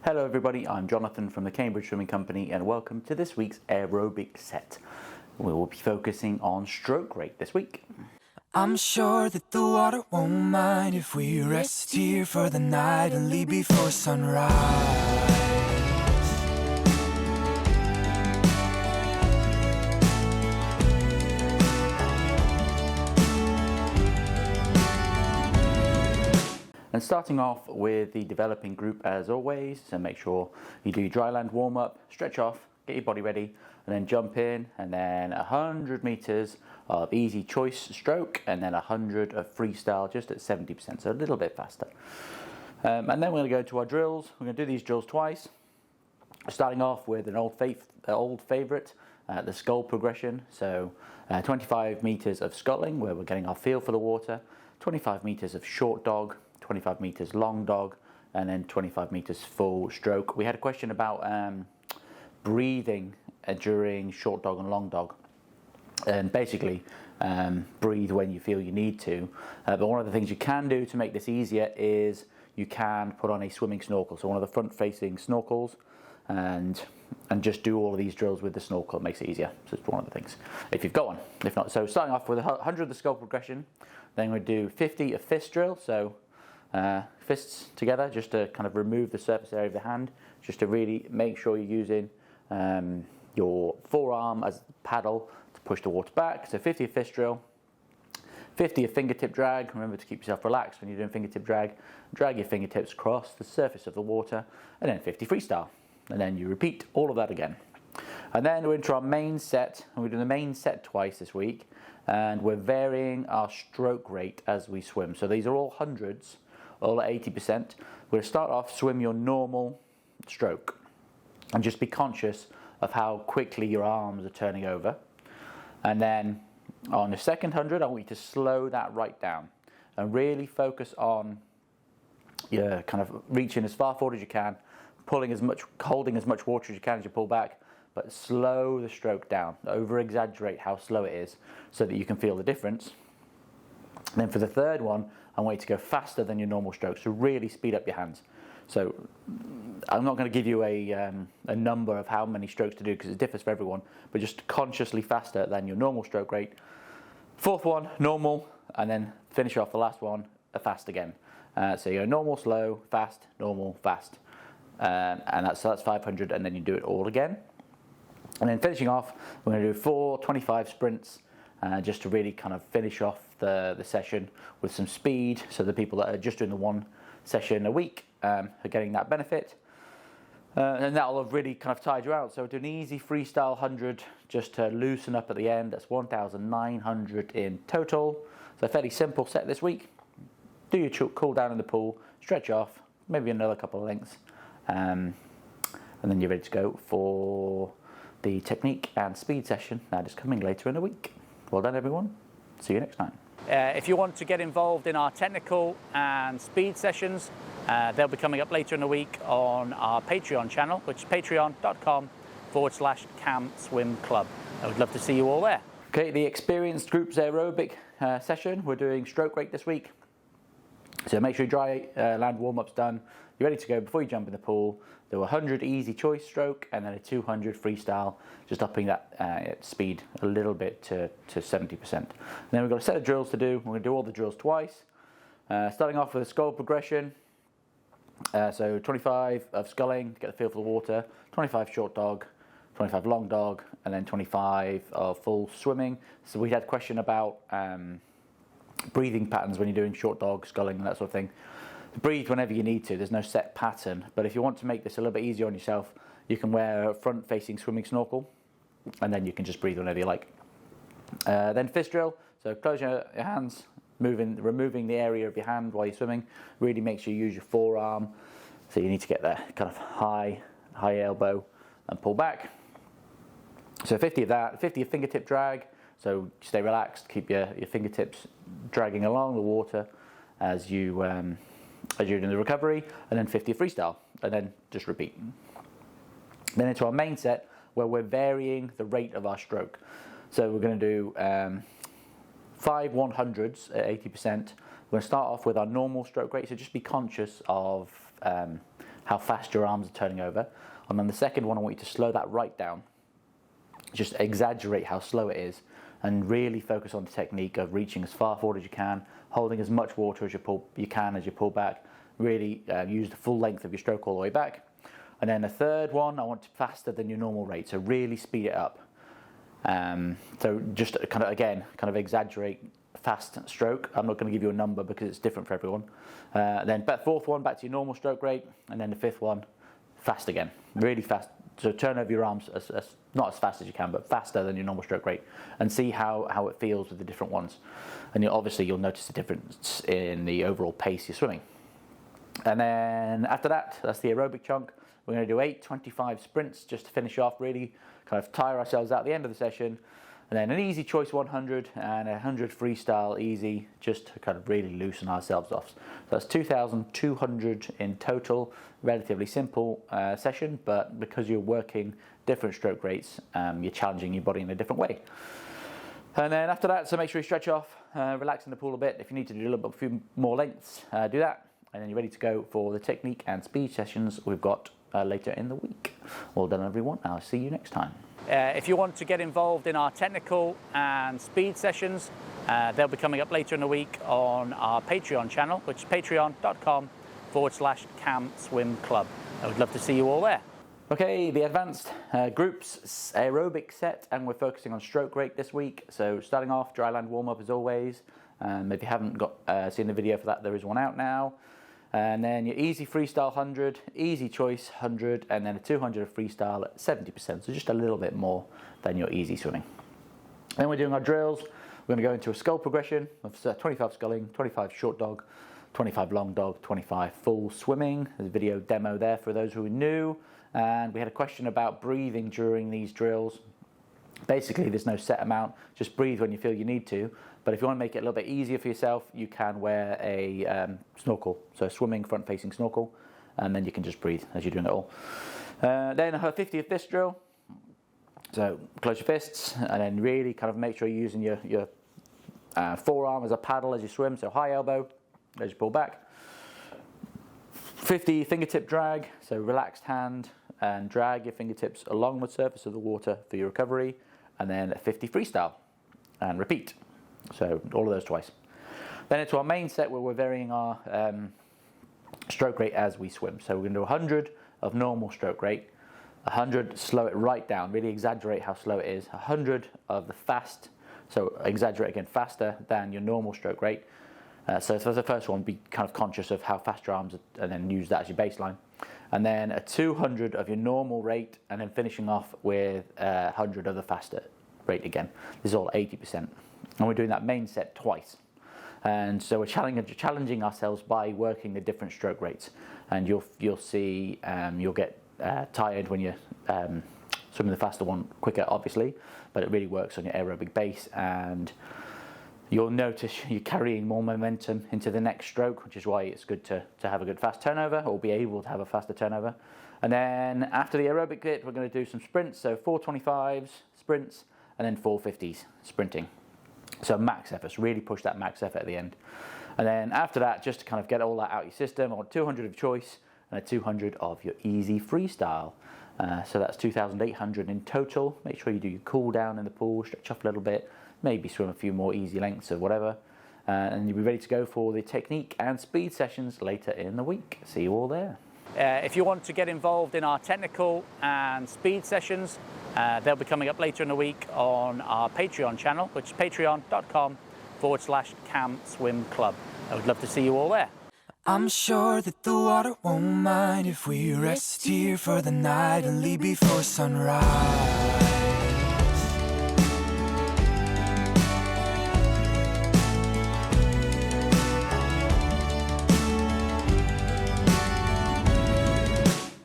Hello everybody, I'm Jonathan from the Cambridge Swimming Company and welcome to this week's aerobic set. We will be focusing on stroke rate this week. I'm sure that the water won't mind if we rest here for the night and leave before sunrise. And starting off with the developing group as always, so make sure you do your dry land warm up, stretch off, get your body ready, and then jump in, and then 100 meters of easy choice stroke, and then 100 of freestyle just at 70%, so a little bit faster. And then we're going to go to our drills. We're going to do these drills twice, starting off with an old favorite, the scull progression. So 25 meters of sculling, where we're getting our feel for the water, 25 meters of short dog, 25 meters long dog, and then 25 meters full stroke. We had a question about breathing during short dog and long dog, and basically breathe when you feel you need to, but one of the things you can do to make this easier is you can put on a swimming snorkel, so one of the front facing snorkels, and just do all of these drills with the snorkel. It makes it easier, so it's one of the things if you've got one. If not, so starting off with 100 of the scull progression, then we do 50 of fist drill, so fists together just to kind of remove the surface area of the hand, just to really make sure you're using your forearm as paddle to push the water back. So 50 of fist drill, 50 of fingertip drag. Remember to keep yourself relaxed when you're doing fingertip drag. Drag your fingertips across the surface of the water, and then 50 freestyle. And then you repeat all of that again. And then we're into our main set, and we're doing the main set twice this week, and we're varying our stroke rate as we swim. So these are all hundreds, all at 80%. We're going to start off, swim your normal stroke, and just be conscious of how quickly your arms are turning over. And then on the second 100, I want you to slow that right down and really focus on your kind of reaching as far forward as you can, pulling as much, holding as much water as you can as you pull back, but slow the stroke down. Over exaggerate how slow it is so that you can feel the difference. And then for the third one, I want you to go faster than your normal stroke, so really speed up your hands. So I'm not going to give you a number of how many strokes to do because it differs for everyone, but just consciously faster than your normal stroke rate. Fourth one, normal, and then finish off the last one, fast again. So you go normal, slow, fast, normal, fast. And that's 500, and then you do it all again. And then finishing off, we're going to do 4 25 sprints, just to really kind of finish off the session with some speed, so the people that are just doing the one session a week are getting that benefit. And that'll have really kind of tired you out. So do an easy freestyle 100 just to loosen up at the end. That's 1,900 in total. So a fairly simple set this week. Do your cool down in the pool, stretch off, maybe another couple of lengths, and then you're ready to go for the technique and speed session that is coming later in the week. Well done everyone, see you next time. If you want to get involved in our technical and speed sessions, they'll be coming up later in the week on our Patreon channel, which is patreon.com/CamSwim Club. I would love to see you all there. Okay, the experienced groups aerobic session, we're doing stroke rate this week. So make sure your dry land warm-up's done. You're ready to go before you jump in the pool. There were 100 easy choice stroke and then a 200 freestyle, just upping that speed a little bit to 70%. And then we've got a set of drills to do. We're going to do all the drills twice. Starting off with a scull progression. So 25 of sculling to get the feel for the water, 25 short dog, 25 long dog, and then 25 of full swimming. So we had a question about breathing patterns when you're doing short dog, sculling and that sort of thing. Breathe whenever you need to, there's no set pattern, but if you want to make this a little bit easier on yourself, you can wear a front facing swimming snorkel and then you can just breathe whenever you like. Then fist drill, so close your hands, removing the area of your hand while you're swimming, really makes you use your forearm, so you need to get that kind of high elbow and pull back. So 50 of that, 50 of fingertip drag, so stay relaxed, keep your fingertips dragging along the water as you're doing the recovery, and then 50 freestyle, and then just repeat. Then into our main set where we're varying the rate of our stroke. So we're going to do 5 100s at 80%. We're going to start off with our normal stroke rate, so just be conscious of how fast your arms are turning over. And then the second one, I want you to slow that right down. Just exaggerate how slow it is and really focus on the technique of reaching as far forward as you can, holding as much water as you can as you pull back. Really use the full length of your stroke all the way back. And then the third one, I want faster than your normal rate, so really speed it up. So just kind of exaggerate fast stroke. I'm not going to give you a number because it's different for everyone. Then fourth one, back to your normal stroke rate, and then the fifth one, fast again, really fast. So turn over your arms not as fast as you can, but faster than your normal stroke rate, and see how it feels with the different ones. And obviously you'll notice a difference in the overall pace you're swimming. And then after that, that's the aerobic chunk. We're going to do 8 25 sprints just to finish off, really kind of tire ourselves out at the end of the session. And then an easy choice 100 and 100 freestyle easy, just to kind of really loosen ourselves off. So that's 2,200 in total, relatively simple session, but because you're working different stroke rates, you're challenging your body in a different way. And then after that, so make sure you stretch off, relax in the pool a bit. If you need to do a few more lengths, do that. And then you're ready to go for the technique and speed sessions we've got later in the week. Well done, everyone. I'll see you next time. If you want to get involved in our technical and speed sessions, they'll be coming up later in the week on our Patreon channel, which is patreon.com/CamSwim Club. I would love to see you all there. Okay, the advanced groups aerobic set, and we're focusing on stroke rate this week. So starting off, dry land warm up as always. If you haven't seen the video for that, there is one out now. And then your easy freestyle 100, easy choice 100, and then a 200 of freestyle at 70%, so just a little bit more than your easy swimming. Then we're doing our drills. We're going to go into a scull progression of 25 sculling, 25 short dog, 25 long dog, 25 full swimming. There's a video demo there for those who are new. And we had a question about breathing during these drills. Basically, there's no set amount, just breathe when you feel you need to. But if you want to make it a little bit easier for yourself, you can wear a snorkel, so a swimming front-facing snorkel, and then you can just breathe as you're doing it all. Then a 50 fist drill. So close your fists, and then really kind of make sure you're using your forearm as a paddle as you swim, so high elbow as you pull back. 50 fingertip drag, so relaxed hand, and drag your fingertips along the surface of the water for your recovery, and then a 50 freestyle, and repeat. So all of those twice. Then into our main set where we're varying our stroke rate as we swim. So we're going to do 100 of normal stroke rate, 100, slow it right down, really exaggerate how slow it is, 100 of the fast, so exaggerate again, faster than your normal stroke rate. So for the first one, be kind of conscious of how fast your arms are, and then use that as your baseline. And then a 200 of your normal rate, and then finishing off with 100 of the faster rate again. This is all 80%. And we're doing that main set twice. And so we're challenging ourselves by working the different stroke rates. And you'll see, you'll get tired when you're swimming the faster one quicker, obviously, but it really works on your aerobic base, and you'll notice you're carrying more momentum into the next stroke, which is why it's good to have a good fast turnover, or be able to have a faster turnover. And then after the aerobic bit, we're going to do some sprints, so 4 25s sprints, and then 4 50s sprinting. So max efforts, really push that max effort at the end. And then after that, just to kind of get all that out of your system, I want 200 of choice and a 200 of your easy freestyle. So that's 2,800 in total. Make sure you do your cool down in the pool, stretch off a little bit, maybe swim a few more easy lengths or whatever. And you'll be ready to go for the technique and speed sessions later in the week. See you all there. If you want to get involved in our technical and speed sessions, they'll be coming up later in the week on our Patreon channel, which is patreon.com/CamSwim Club. I would love to see you all there. I'm sure that the water won't mind if we rest here for the night and leave before sunrise.